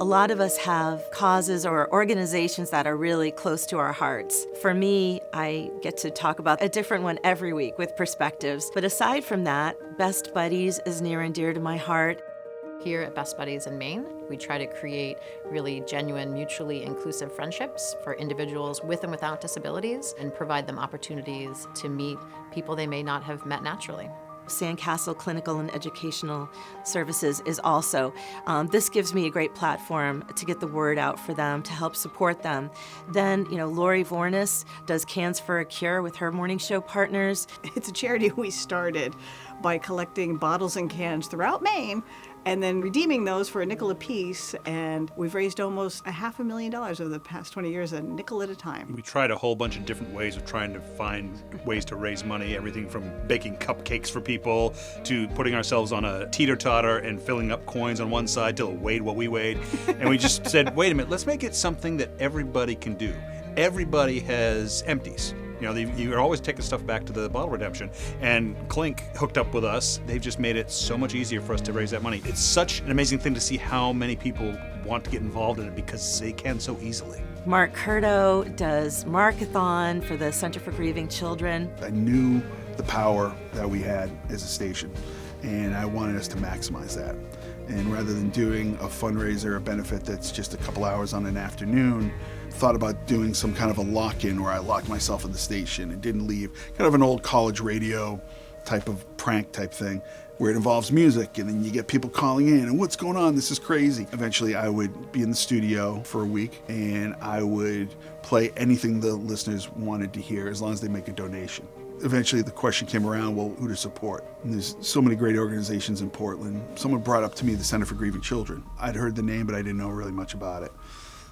A lot of us have causes or organizations that are really close to our hearts. For me, I get to talk about a different one every week with perspectives. But aside from that, Best Buddies is near and dear to my heart. Here at Best Buddies in Maine, we try to create really genuine, mutually inclusive friendships for individuals with and without disabilities and provide them opportunities to meet people they may not have met naturally. Sandcastle Clinical and Educational Services is also. This gives me a great platform to get the word out for them, to help support them. Then, Lori Vornis does Cans for a Cure with her morning show partners. It's a charity we started by collecting bottles and cans throughout Maine and then redeeming those for a nickel a piece, and we've raised almost $500,000 over the past 20 years, a nickel at a time. We tried a whole bunch of different ways of trying to find ways to raise money, everything from baking cupcakes for people to putting ourselves on a teeter-totter and filling up coins on one side till it weighed what we weighed. And we just said, wait a minute, let's make it something that everybody can do. Everybody has empties. You always take the stuff back to the bottle redemption. And Clink hooked up with us. They've just made it so much easier for us to raise that money. It's such an amazing thing to see how many people want to get involved in it because they can so easily. Mark Curto does Markathon for the Center for Grieving Children. I knew the power that we had as a station, and I wanted us to maximize that. And rather than doing a fundraiser, a benefit that's just a couple hours on an afternoon, thought about doing some kind of a lock-in where I locked myself in the station and didn't leave. Kind of an old college radio type of prank type thing where it involves music and then you get people calling in and what's going on, this is crazy. Eventually I would be in the studio for a week and I would play anything the listeners wanted to hear as long as they make a donation. Eventually the question came around, well, who to support? And there's so many great organizations in Portland. Someone brought up to me the Center for Grieving Children. I'd heard the name, but I didn't know really much about it.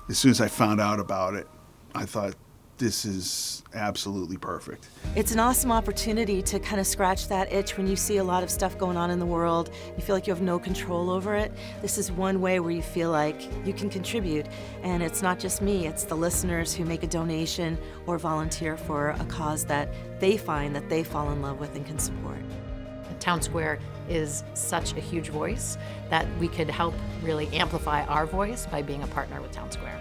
As soon as I found out about it, I thought, this is absolutely perfect. It's an awesome opportunity to kind of scratch that itch when you see a lot of stuff going on in the world. You feel like you have no control over it. This is one way where you feel like you can contribute. And it's not just me, it's the listeners who make a donation or volunteer for a cause that they find that they fall in love with and can support. Townsquare is such a huge voice that we could help really amplify our voice by being a partner with Townsquare.